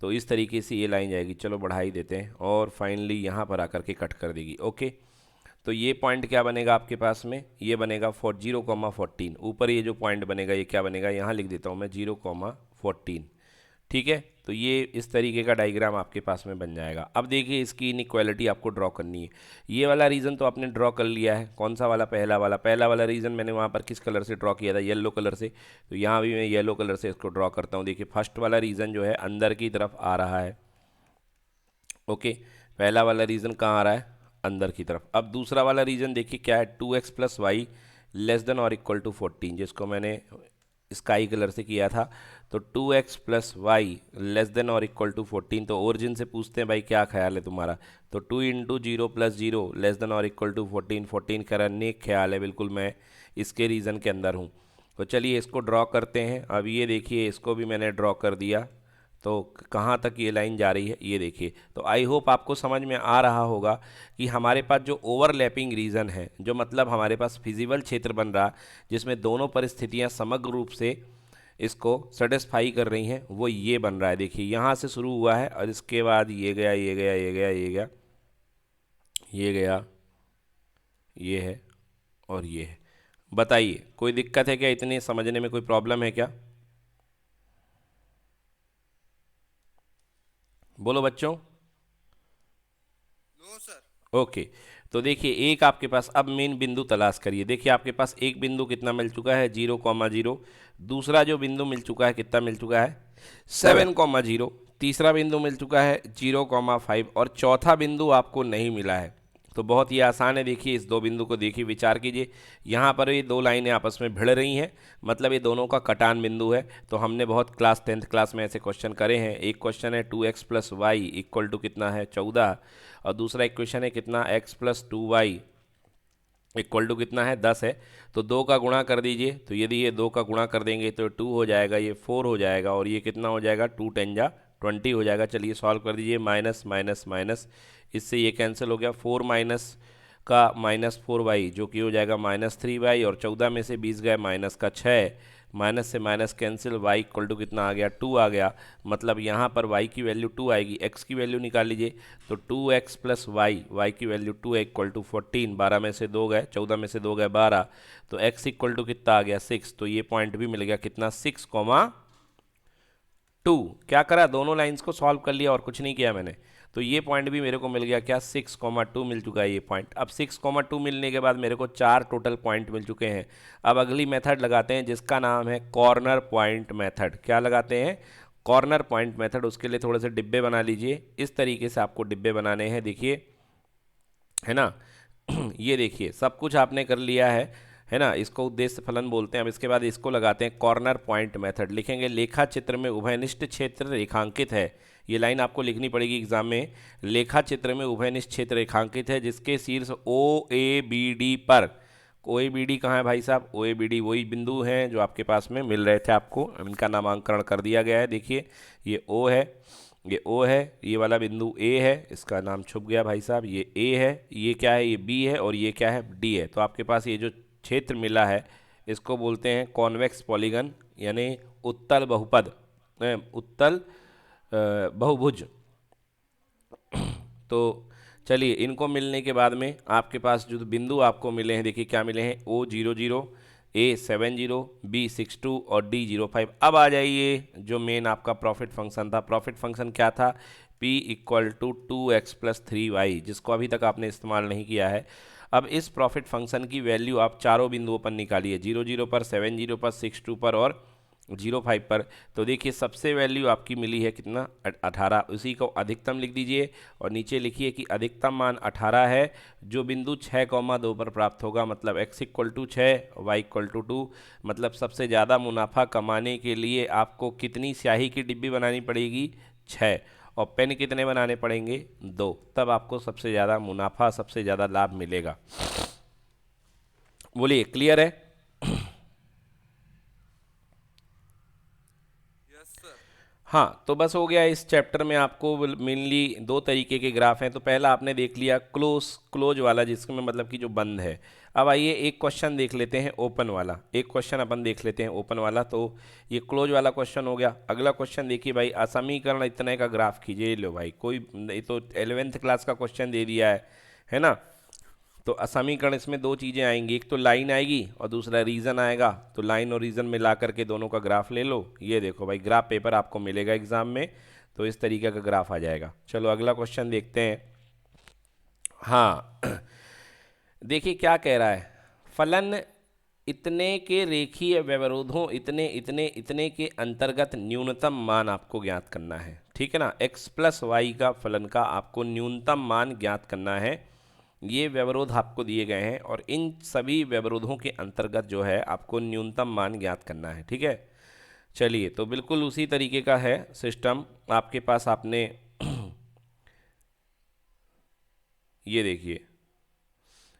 तो इस तरीके से ये लाइन जाएगी, चलो बढ़ा ही देते हैं, और फाइनली यहाँ पर आकर के कट कर देगी। ओके, तो ये पॉइंट क्या बनेगा आपके पास में, ये बनेगा 0,14। ऊपर ये जो पॉइंट बनेगा ये क्या बनेगा, यहाँ लिख देता हूँ मैं 0,14। ठीक है, तो ये इस तरीके का डायग्राम आपके पास में बन जाएगा। अब देखिए इसकी इनइक्वालिटी आपको ड्रॉ करनी है। ये वाला रीज़न तो आपने ड्रॉ कर लिया है, कौन सा वाला, पहला वाला रीज़न मैंने वहाँ पर किस कलर से ड्रॉ किया था, येलो कलर से। तो यहाँ भी मैं येलो कलर से इसको ड्रॉ करता हूँ। देखिए फर्स्ट वाला रीज़न जो है अंदर की तरफ आ रहा है। ओके, पहला वाला रीज़न कहाँ आ रहा है, अंदर की तरफ। अब दूसरा वाला रीज़न देखिए क्या है, 2x plus y less than और इक्वल टू 14, जिसको मैंने स्काई कलर से किया था। तो 2x plus y less than और इक्वल टू 14। तो ओरिजिन से पूछते हैं भाई क्या ख्याल है तुम्हारा, तो 2 इंटू 0 प्लस 0 लेस देन और इक्वल टू 14। 14 का नेक ख्याल है, बिल्कुल मैं इसके रीज़न के अंदर हूँ। तो चलिए इसको ड्रॉ करते हैं। अब ये देखिए इसको भी मैंने ड्रॉ कर दिया। तो कहाँ तक ये लाइन जा रही है ये देखिए। तो आई होप आपको समझ में आ रहा होगा कि हमारे पास जो ओवरलैपिंग रीजन है, जो मतलब हमारे पास फिजिबल क्षेत्र बन रहा जिसमें दोनों परिस्थितियां समग्र रूप से इसको सेटिस्फाई कर रही हैं, वो ये बन रहा है। देखिए यहाँ से शुरू हुआ है और इसके बाद ये गया ये गया ये गया ये गया ये गया, ये है और ये है। बताइए कोई दिक्कत है क्या, इतने समझने में कोई प्रॉब्लम है क्या, बोलो बच्चों। No sir. ओके, तो देखिए एक आपके पास अब मेन बिंदु तलाश करिए। देखिए आपके पास एक बिंदु कितना मिल चुका है, 0,0। दूसरा जो बिंदु मिल चुका है कितना मिल चुका है, 7,0। तीसरा बिंदु मिल चुका है 0,5 और चौथा बिंदु आपको नहीं मिला है। तो बहुत ही आसान है, देखिए इस दो बिंदु को देखिए, विचार कीजिए। यहाँ पर ये दो लाइनें आपस में भिड़ रही हैं, मतलब ये दोनों का कटान बिंदु है। तो हमने बहुत 10th क्लास में ऐसे क्वेश्चन करे हैं। एक क्वेश्चन है 2x plus Y equal to कितना है, 14। और दूसरा इक्वेशन है कितना, x plus 2y equal to कितना है, 10 है। तो 2 का गुणा कर दीजिए। तो यदि ये 2 का गुणा कर देंगे तो 2 हो जाएगा, ये 4 हो जाएगा, और ये कितना हो जाएगा, 2 10 जा 20 हो जाएगा। चलिए सॉल्व कर दीजिए, माइनस माइनस माइनस, इससे ये कैंसिल हो गया। 4 माइनस का -4y जो कि हो जाएगा -3y, और 14 में से 20 गए, माइनस का 6, माइनस से minus cancel, y equal to कितना आ गया 2 आ गया, मतलब यहाँ पर y की वैल्यू 2 आएगी, x की वैल्यू निकाल लीजिए, तो 2x प्लस y की वैल्यू 2 है इक्वल टू 14, 12 में से 2 गए, 14 में से 2 गए 12, तो x इक्वल टू कितना आ गया 6, तो ये पॉइंट भी मिल गया कितना 6,2। क्या करा, दोनों लाइंस को सॉल्व कर लिया और कुछ नहीं किया मैंने, तो ये पॉइंट भी मेरे को मिल गया क्या 6,2 मिल चुका है ये पॉइंट। अब 6,2 मिलने के बाद मेरे को 4 टोटल पॉइंट मिल चुके हैं। अब अगली मेथड लगाते हैं जिसका नाम है कॉर्नर पॉइंट मेथड। क्या लगाते हैं, कॉर्नर पॉइंट मेथड। उसके लिए थोड़े से डिब्बे बना लीजिए, इस तरीके से आपको डिब्बे बनाने हैं, देखिए है ना। ये देखिए सब कुछ आपने कर लिया है ना, इसको उद्देश्य फलन बोलते हैं। अब इसके बाद इसको लगाते हैं कॉर्नर पॉइंट मेथड। लिखेंगे लेखा चित्र में उभयनिष्ठ क्षेत्र रेखांकित है, ये लाइन आपको लिखनी पड़ेगी एग्जाम में। लेखा चित्र में उभयनिष्ठ क्षेत्र रेखांकित है जिसके शीर्ष ओ ए बी डी पर, ओ ए बी डी कहाँ है भाई साहब, ओ ए बी डी वही बिंदु हैं जो आपके पास में मिल रहे थे आपको, इनका नामांकन कर दिया गया है। देखिए ये ओ है, ये ओ है, ये वाला बिंदु ए है, इसका नाम छुप गया भाई साहब, ये ए है, ये क्या है, ये बी है, और ये क्या है, डी है। तो आपके पास ये जो क्षेत्र मिला है इसको बोलते हैं कॉन्वेक्स पॉलीगन, यानी उत्तल बहुपद, उत्तल बहुभुज। तो चलिए इनको मिलने के बाद में आपके पास जो बिंदु आपको मिले हैं, देखिए क्या मिले हैं, ओ 0,0, ए 70, बी 62 और डी 05। अब आ जाइए जो मेन आपका प्रॉफिट फंक्शन था। प्रॉफिट फंक्शन क्या था, p equal to 2x plus 3y, जिसको अभी तक आपने इस्तेमाल नहीं किया है। अब इस प्रॉफिट फंक्शन की वैल्यू आप चारों बिंदुओं पर निकालिए, 0,0 पर, 70 पर, 62 पर और 05 पर। तो देखिए सबसे वैल्यू आपकी मिली है कितना 18, उसी को अधिकतम लिख दीजिए और नीचे लिखिए कि अधिकतम मान 18 है जो बिंदु 6,2 पर प्राप्त होगा, मतलब x equal to 6, y equal to 2। मतलब सबसे ज़्यादा मुनाफा कमाने के लिए आपको कितनी स्याही की डिब्बी बनानी पड़ेगी, 6, और पेन कितने बनाने पड़ेंगे, 2, तब आपको सबसे ज़्यादा मुनाफा, सबसे ज़्यादा लाभ मिलेगा। बोलिए क्लियर है। Yes sir. हाँ तो बस हो गया। इस चैप्टर में आपको मेनली दो तरीके के ग्राफ हैं। तो पहला आपने देख लिया क्लोज वाला, जिसमें मतलब कि जो बंद है। अब आइए एक क्वेश्चन देख लेते हैं ओपन वाला, एक क्वेश्चन अपन देख लेते हैं ओपन वाला। तो ये क्लोज वाला क्वेश्चन हो गया। अगला क्वेश्चन देखिए भाई, असमीकरण इतने का ग्राफ कीजिए। लो भाई, कोई ये तो 11th क्लास का क्वेश्चन दे दिया है ना। तो असमीकरण इसमें दो चीज़ें आएंगी, एक तो लाइन आएगी और दूसरा रीजन आएगा। तो लाइन और रीजन मिला करके दोनों का ग्राफ ले लो। ये देखो भाई, ग्राफ पेपर आपको मिलेगा एग्जाम में, तो इस तरीके का ग्राफ आ जाएगा। चलो अगला क्वेश्चन देखते हैं। हाँ देखिए क्या कह रहा है, फलन इतने के रेखीय व्यवरोधों इतने इतने इतने के अंतर्गत न्यूनतम मान आपको ज्ञात करना है। ठीक है ना, x प्लस वाई का फलन का आपको न्यूनतम मान ज्ञात करना है। ये व्यवरोध आपको दिए गए हैं और इन सभी व्यवरोधों के अंतर्गत जो है आपको न्यूनतम मान ज्ञात करना है। ठीक है, चलिए तो बिल्कुल उसी तरीके का है सिस्टम आपके पास। आपने ये देखिए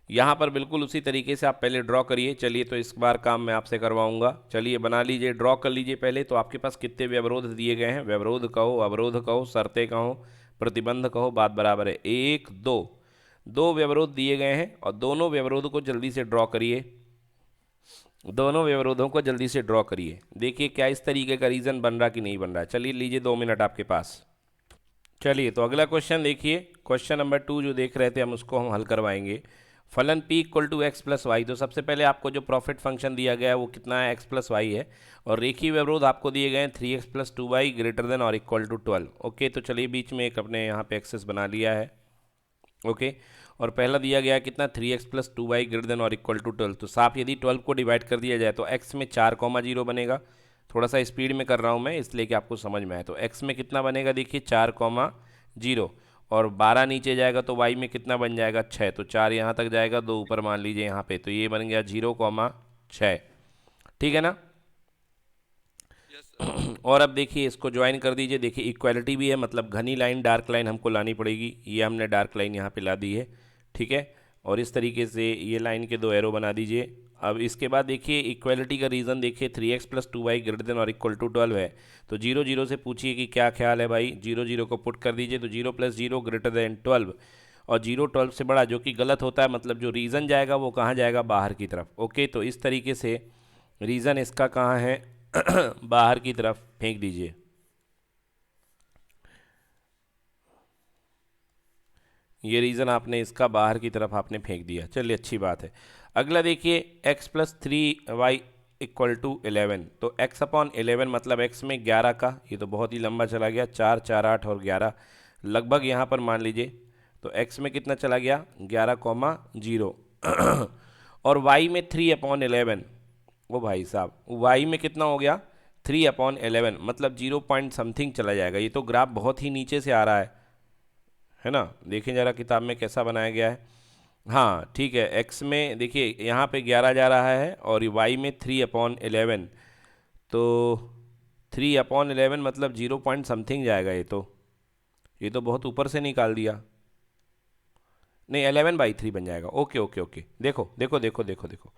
यहाँ पर बिल्कुल उसी तरीके से आप पहले ड्रॉ करिए। चलिए तो इस बार काम मैं आपसे करवाऊंगा। चलिए बना लीजिए, ड्रॉ कर लीजिए पहले। तो आपके पास कितने व्यवरोध दिए गए हैं, व्यवरोध कहो, अवरोध कहो, शर्तें कहो, प्रतिबंध कहो, बात बराबर है। 1 2 दो व्यवरोध दिए गए हैं और दोनों व्यवरोध को जल्दी से ड्रॉ करिए, दोनों व्यवरोधों को जल्दी से ड्रॉ करिए। देखिए क्या इस तरीके का रीजन बन रहा कि नहीं बन रहा। चलिए लीजिए 2 मिनट आपके पास। चलिए तो अगला क्वेश्चन देखिए, क्वेश्चन नंबर 2 जो देख रहे थे हम, उसको हम हल करवाएंगे। फलन p equal to x plus y. तो सबसे पहले आपको जो प्रॉफिट फंक्शन दिया गया है वो कितना है, x प्लस वाई है। और रेखीय व्यवरोध आपको दिए गए हैं 3x plus 2y greater than और इक्वल टू 12। ओके, तो चलिए बीच में एक अपने यहाँ पे एक्सेस बना लिया है। ओके, और पहला दिया गया कितना, 3x plus 2y greater than और इक्वल टू 12। तो साफ यदि 12 को डिवाइड कर दिया जाए तो x में 4,0 बनेगा। थोड़ा सा स्पीड में कर रहा हूँ मैं इसलिए कि आपको समझ में आए। तो x में कितना बनेगा, देखिए 4,0, और 12 नीचे जाएगा तो y में कितना बन जाएगा, 6। तो 4 यहाँ तक जाएगा, 2 ऊपर मान लीजिए यहाँ पे, तो ये बन गया 0,6। ठीक है ना। Yes sir. और अब देखिए इसको ज्वाइन कर दीजिए। देखिए इक्वालिटी भी है, मतलब घनी लाइन डार्क लाइन हमको लानी पड़ेगी। ये हमने डार्क लाइन यहाँ पे ला दी है। ठीक है, और इस तरीके से ये लाइन के 2 एरो बना दीजिए। अब इसके बाद देखिए इक्वालिटी का रीज़न देखिए, 3x plus 2y greater than और इक्वल टू 12 है। तो 0 0 से पूछिए कि क्या ख्याल है भाई, 0 0 को पुट कर दीजिए। तो 0 प्लस 0 ग्रेटर देन 12, और 0 12 से बड़ा, जो कि गलत होता है। मतलब जो रीज़न जाएगा वो कहाँ जाएगा, बाहर की तरफ। ओके, तो इस तरीके से रीज़न इसका कहाँ है? बाहर की तरफ फेंक दीजिए। ये रीज़न आपने इसका बाहर की तरफ आपने फेंक दिया, चलिए अच्छी बात है। अगला देखिए, x plus 3y equal to 11, तो x अपॉन 11 मतलब x में 11 का, ये तो बहुत ही लंबा चला गया, 4 4 8 और 11 लगभग यहाँ पर मान लीजिए, तो x में कितना चला गया? 11,0 और y में 3 अपॉन 11, वो भाई साहब y में कितना हो गया? 3 अपॉन 11 मतलब 0 पॉइंट समथिंग चला जाएगा। ये तो ग्राफ बहुत ही नीचे से आ रहा है ना? देखें ज़रा किताब में कैसा बनाया गया है। हाँ ठीक है, x में देखिए यहाँ पे 11 जा रहा है और y में 3 अपॉन 11, तो 3 अपॉन 11 मतलब 0 पॉइंट समथिंग जाएगा। ये तो बहुत ऊपर से निकाल दिया। नहीं, 11/3 बन जाएगा। ओके ओके ओके, देखो देखो देखो देखो देखो,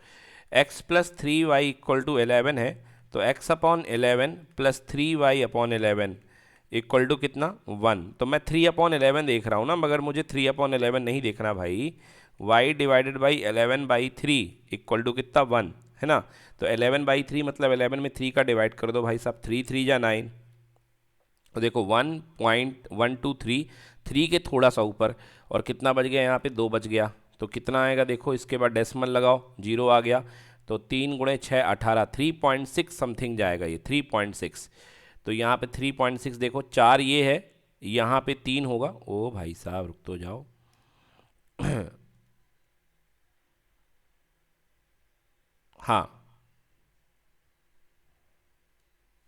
x plus 3y equal to 11 है, तो x upon 11 plus 3y upon 11 equal to कितना? 1। तो मैं 3 अपॉन 11 देख रहा हूँ ना, मगर मुझे 3 अपॉन 11 नहीं देखना भाई। y divided by 11/3 equal to कितना? 1, है ना? तो 11/3 मतलब 11 में 3 का डिवाइड कर दो भाई साहब, 3 3 जा 9। तो देखो 1.123, 3 के थोड़ा सा ऊपर, और कितना बच गया यहाँ पे? 2 बच गया। तो कितना आएगा देखो, इसके बाद डेसिमल लगाओ, 0 आ गया, तो 3 गुणे 6 18, 3.6 समथिंग जाएगा ये, 3.6। तो यहाँ पे 3.6 देखो, 4 ये है, यहाँ पे 3 होगा। ओ भाई साहब रुक तो जाओ। हाँ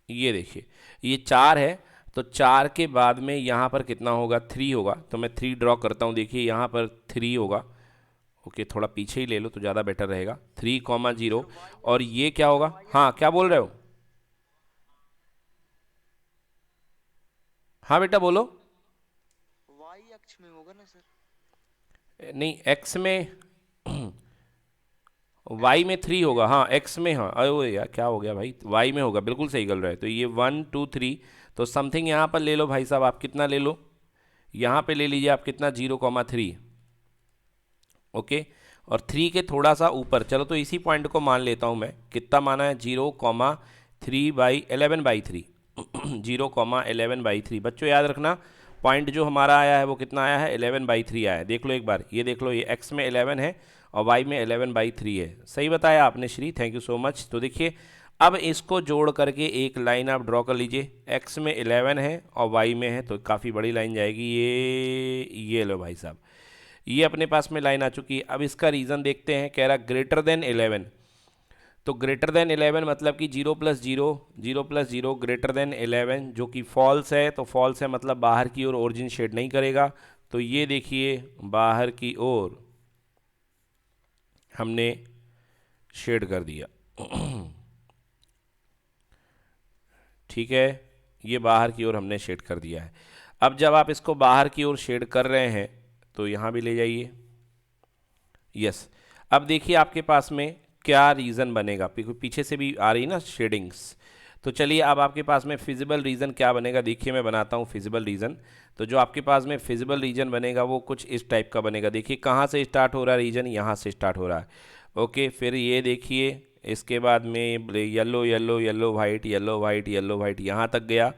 ये देखिए, ये 4 है, तो 4 के बाद में यहाँ पर कितना होगा? 3 होगा। तो मैं 3 ड्रॉ करता हूँ, देखिए यहाँ पर 3 होगा। ओके, थोड़ा पीछे ही ले लो तो ज़्यादा बेटर रहेगा, 3,0। और ये क्या होगा? हाँ क्या बोल रहे हो? हाँ बेटा बोलो। वाई अक्ष में होगा ना सर? नहीं, एक्स में वाई में 3 होगा, हाँ एक्स में, हाँ अरे यार क्या हो गया भाई, वाई में होगा, बिल्कुल सही गल रहा है। तो ये 1 2 3, तो समथिंग यहाँ पर ले लो भाई साहब, आप कितना ले लो? यहाँ पे ले लीजिए आप कितना? 0,3। ओके, और 3 के थोड़ा सा ऊपर, चलो तो इसी पॉइंट को मान लेता हूँ मैं, कितना माना है? 0,3/11/3 0,11/3। बच्चों याद रखना, पॉइंट जो हमारा आया है वो कितना आया है? 11/3 आया है। देख लो एक बार, ये देख लो, ये x में 11 है और y में 11/3 है। सही बताया आपने Shri, thank you so much. तो देखिए अब इसको जोड़ करके एक लाइन आप ड्रॉ कर लीजिए, x में 11 है और y में है, तो काफ़ी बड़ी लाइन जाएगी ये लो भाई साहब, ये अपने पास में लाइन आ चुकी है। अब इसका रीज़न देखते हैं, कह रहा ग्रेटर देन 11, तो ग्रेटर देन 11 मतलब कि 0 प्लस 0, 0 प्लस 0 ग्रेटर देन 11, जो कि फॉल्स है। तो फॉल्स है मतलब बाहर की ओर ओरिजिन शेड नहीं करेगा। तो ये देखिए बाहर की ओर हमने शेड कर दिया। ठीक है, ये बाहर की ओर हमने शेड कर दिया है। अब जब आप इसको बाहर की ओर शेड कर रहे हैं तो यहाँ भी ले जाइए। यस, अब देखिए आपके पास में क्या रीज़न बनेगा, पीछे से भी आ रही ना शेडिंग्स। तो चलिए अब आपके पास में फिजिबल रीज़न क्या बनेगा, देखिए मैं बनाता हूँ फिजिबल रीज़न। तो जो आपके पास में फिजिबल रीजन बनेगा वो कुछ इस टाइप का बनेगा। देखिए कहाँ से स्टार्ट हो रहा है रीजन? यहाँ से स्टार्ट हो रहा है। ओके, फिर ये देखिए इसके बाद में yellow yellow yellow white yellow white yellow white यहाँ तक गया।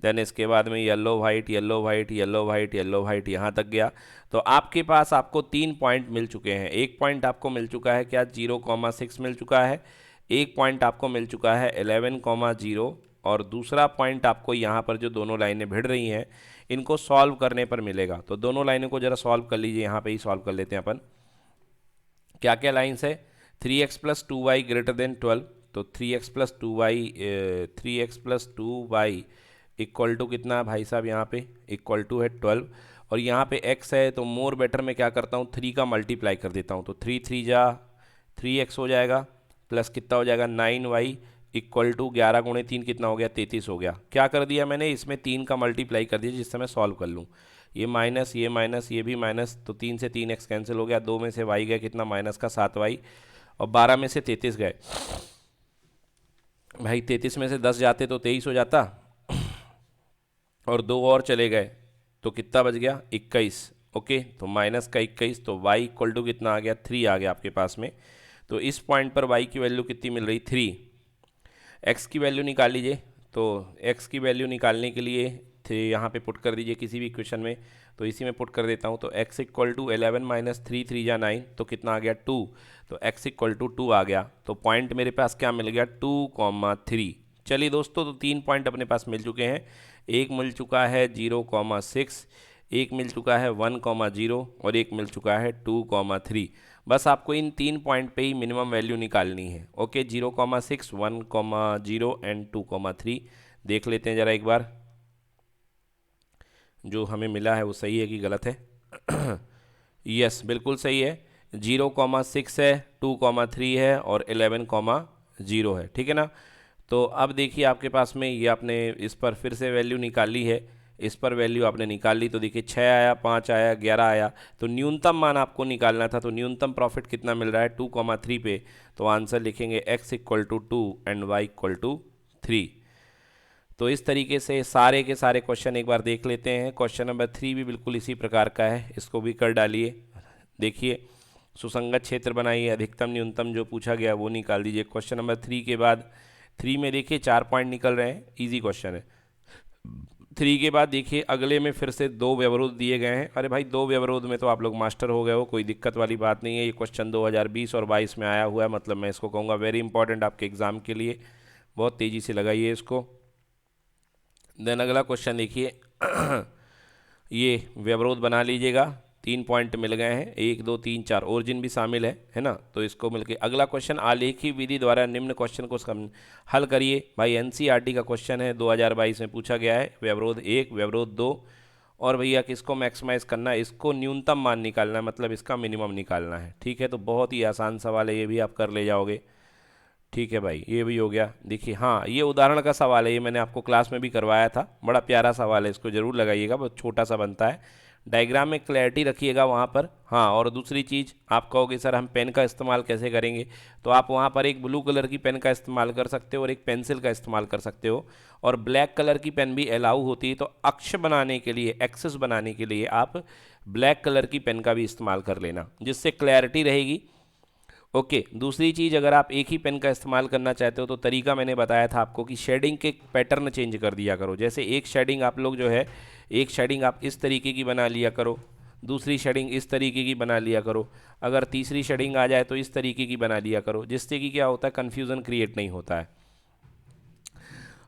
देन इसके बाद में yellow white yellow white yellow white yellow white यहाँ तक गया। तो आपके पास आपको 3 पॉइंट मिल चुके हैं। एक पॉइंट आपको मिल चुका है क्या? 0,6 मिल चुका है। एक पॉइंट आपको मिल चुका है 11,0, और दूसरा पॉइंट आपको यहाँ पर जो दोनों लाइनें भिड़ रही हैं इनको सॉल्व करने पर मिलेगा। तो दोनों लाइनों को ज़रा सॉल्व कर लीजिए, यहाँ पे ही सॉल्व कर लेते हैं अपन। क्या क्या लाइन्स है? 3x plus 2y greater than 12, तो 3x plus 2y equal to कितना है भाई साहब? यहाँ पे इक्वल टू है 12, और यहाँ पे x है तो मोर बेटर में क्या करता हूँ, 3 का मल्टीप्लाई कर देता हूँ। तो 3 3 जा 3x हो जाएगा, प्लस कितना हो जाएगा 9y इक्वल टू 11 गुणे 3 कितना हो गया? 33 हो गया। क्या कर दिया मैंने? इसमें 3 का मल्टीप्लाई कर दिया जिससे मैं सॉल्व कर लूँ। ये माइनस ये भी माइनस, तो 3 से 3x कैंसिल हो गया, 2 में से y गया कितना? माइनस का 7y, और 12 में से 33 गए भाई, 33 में से 10 जाते तो 23 हो जाता, और 2 और चले गए तो कितना बच गया? 21। ओके, तो माइनस का 21, तो y इक्वल टू कितना आ गया? 3 आ गया आपके पास में। तो इस पॉइंट पर y की वैल्यू कितनी मिल रही? 3। एक्स की वैल्यू निकाल लीजिए। तो एक्स की वैल्यू निकालने के लिए यहाँ पे पुट कर दीजिए किसी भी इक्वेशन में। तो इसी में पुट कर देता हूँ। तो x इक्वल टू 11 माइनस 3 3 जा 9, तो कितना आ गया 2। तो x इक्वल टू 2 आ गया। तो पॉइंट मेरे पास क्या मिल गया 2,3। चलिए दोस्तों, तो 3 पॉइंट अपने पास मिल चुके हैं। एक मिल चुका है 0,6, एक मिल चुका है 1,0 और एक मिल चुका है 2,3। बस आपको इन 3 पॉइंट पे ही मिनिमम वैल्यू निकालनी है। ओके, 0,6, 1,0 एंड 2,3 देख लेते हैं ज़रा एक बार, जो हमें मिला है वो सही है कि गलत है। यस, बिल्कुल सही है। 0,6 है, 2,3 है और 11,0 है। ठीक है ना। तो अब देखिए आपके पास में ये आपने इस पर फिर से वैल्यू निकाली है, इस पर वैल्यू आपने निकाल ली। तो देखिए 6 आया, 5 आया, 11 आया। तो न्यूनतम मान आपको निकालना था। तो न्यूनतम प्रॉफिट कितना मिल रहा है 2,3 पे। तो आंसर लिखेंगे x equal to 2 and y equal to 3। तो इस तरीके से सारे के सारे क्वेश्चन एक बार देख लेते हैं। क्वेश्चन नंबर 3 भी बिल्कुल इसी प्रकार का है, इसको भी कर डालिए। देखिए, सुसंगत क्षेत्र बनाइए, अधिकतम न्यूनतम जो पूछा गया वो निकाल दीजिए। क्वेश्चन नंबर 3 के बाद 3 में देखिए 4 पॉइंट निकल रहे हैं, इजी क्वेश्चन है। 3 के बाद देखिए अगले में फिर से 2 व्यवरोध दिए गए हैं। अरे भाई, 2 व्यवरोध में तो आप लोग मास्टर हो गए हो, कोई दिक्कत वाली बात नहीं है। ये क्वेश्चन 2020 और 22 में आया हुआ है, मतलब मैं इसको कहूँगा वेरी इंपॉर्टेंट आपके एग्ज़ाम के लिए। बहुत तेज़ी से लगाइए इसको। देन अगला क्वेश्चन देखिए। ये व्यवरोध बना लीजिएगा। 3 पॉइंट मिल गए हैं, 1 2 3 4, ओरिजिन भी शामिल है ना। तो इसको मिलके अगला क्वेश्चन, आलेखी विधि द्वारा निम्न क्वेश्चन को हल करिए। भाई एनसीईआरटी का क्वेश्चन है, 2022 में पूछा गया है। व्यवरोध 1, व्यवरोध 2, और भैया किसको मैक्सिमाइज करना है, इसको न्यूनतम मान निकालना है, मतलब इसका मिनिमम निकालना है। ठीक है, तो बहुत ही आसान सवाल है, ये भी आप कर ले जाओगे। ठीक है भाई, ये भी हो गया। देखिए, हाँ, ये उदाहरण का सवाल है, ये मैंने आपको क्लास में भी करवाया था। बड़ा प्यारा सवाल है, इसको ज़रूर लगाइएगा, बहुत छोटा सा बनता है। डायग्राम में क्लैरिटी रखिएगा वहाँ पर। हाँ, और दूसरी चीज़ आप कहोगे सर हम पेन का इस्तेमाल कैसे करेंगे, तो आप वहाँ पर एक ब्लू कलर की पेन का इस्तेमाल कर सकते हो और एक पेंसिल का इस्तेमाल कर सकते हो। और ब्लैक कलर की पेन भी अलाउ होती है। तो अक्ष बनाने के लिए, एक्सेस बनाने के लिए आप ब्लैक कलर की पेन का भी इस्तेमाल कर लेना, जिससे क्लैरिटी रहेगी। ओके, दूसरी चीज़, अगर आप एक ही पेन का इस्तेमाल करना चाहते हो तो तरीका मैंने बताया था आपको कि शेडिंग के पैटर्न चेंज कर दिया करो। जैसे एक शेडिंग आप लोग जो है, एक शेडिंग आप इस तरीके की बना लिया करो, दूसरी शेडिंग इस तरीके की बना लिया करो, अगर तीसरी शेडिंग आ जाए तो इस तरीके की बना लिया करो, जिससे कि क्या होता है, कन्फ्यूज़न क्रिएट नहीं होता है।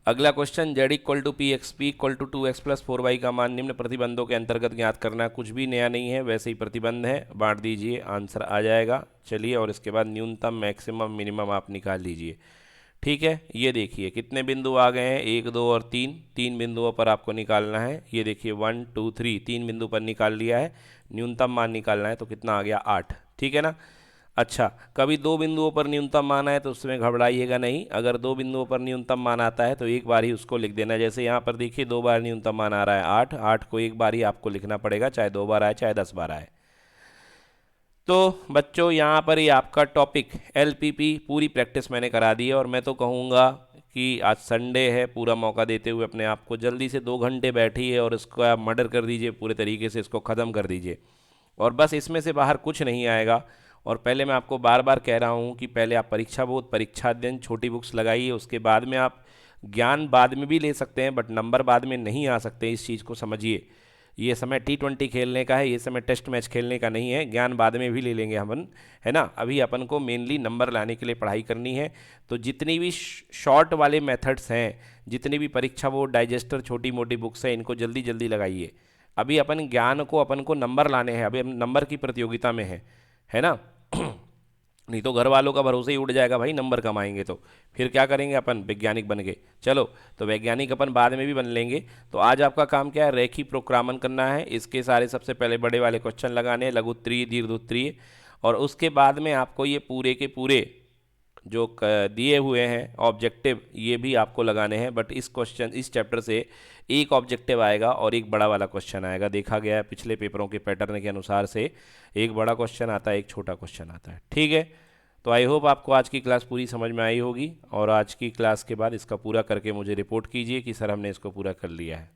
अगला question, z equal to p x p equal to 2x plus 4y का मान निम्न प्रतिबंधों के अंतर्गत ज्ञात करना है। कुछ भी नया नहीं है, वैसे ही प्रतिबंध है, बांट दीजिए, आंसर आ जाएगा। चलिए, और इसके बाद न्यूनतम, मैक्सिमम, मिनिमम आप निकाल लीजिए। ठीक है, ये देखिए कितने बिंदु आ गए हैं, 1 2 और 3, 3 बिंदुओं पर आपको निकालना है। ये देखिए 1 2 3, 3 बिंदु पर निकाल लिया है। न्यूनतम मान निकालना है, तो कितना आ गया 8। ठीक है ना। अच्छा, कभी 2 बिंदुओं पर न्यूनतम मान आए तो उसमें घबराइएगा नहीं। अगर 2 बिंदुओं पर न्यूनतम मान आता है तो एक बार ही उसको लिख देना। जैसे यहाँ पर देखिए 2 बार न्यूनतम मान आ रहा है 8, 8 को एक बार ही आपको लिखना पड़ेगा, चाहे 2 बार आए चाहे 10 बार आए। तो बच्चों, यहाँ पर ही आपका टॉपिक एलपीपी पूरी प्रैक्टिस मैंने करा दी है। और मैं तो कहूँगा कि आज संडे है, पूरा मौका देते हुए अपने आप को जल्दी से 2 घंटे बैठिए और इसको आप मर्डर कर दीजिए, पूरे तरीके से इसको ख़त्म कर दीजिए। और बस इसमें से बाहर कुछ नहीं आएगा। और पहले मैं आपको बार बार कह रहा हूँ कि पहले आप परीक्षा बोध, परीक्षा अध्ययन, छोटी बुक्स लगाइए। उसके बाद में आप ज्ञान बाद में भी ले सकते हैं, बट नंबर बाद में नहीं आ सकते। इस चीज़ को समझिए। ये समय T20 खेलने का है, ये समय टेस्ट मैच खेलने का नहीं है। ज्ञान बाद में भी ले लेंगे अपन, है ना। अभी अपन को मेनली नंबर लाने के लिए पढ़ाई करनी है। तो जितनी भी शॉर्ट वाले मेथड्स हैं, जितनी भी परीक्षा बोर्ड डाइजेस्टर छोटी मोटी बुक्स हैं, इनको जल्दी जल्दी लगाइए। अभी अपन ज्ञान को, अपन को नंबर लाने हैं, अभी हम नंबर की प्रतियोगिता में है ना। नहीं तो घर वालों का भरोसा ही उड़ जाएगा भाई, नंबर कमाएंगे तो फिर क्या करेंगे अपन, वैज्ञानिक बन के। चलो, तो वैज्ञानिक अपन बाद में भी बन लेंगे। तो आज आपका काम क्या है, रेखी प्रोग्रामन करना है। इसके सारे सबसे पहले बड़े वाले क्वेश्चन लगाने हैं, लघुत्तरीय, दीर्घोत्तरीय, और उसके बाद में आपको ये पूरे के पूरे जो दिए हुए हैं ऑब्जेक्टिव, ये भी आपको लगाने हैं। बट इस क्वेश्चन, इस चैप्टर से एक ऑब्जेक्टिव आएगा और एक बड़ा वाला क्वेश्चन आएगा। देखा गया है पिछले पेपरों के पैटर्न के अनुसार से, एक बड़ा क्वेश्चन आता है, एक छोटा क्वेश्चन आता है। ठीक है, तो आई होप आपको आज की क्लास पूरी समझ में आई होगी। और आज की क्लास के बाद इसका पूरा करके मुझे रिपोर्ट कीजिए कि सर हमने इसको पूरा कर लिया है।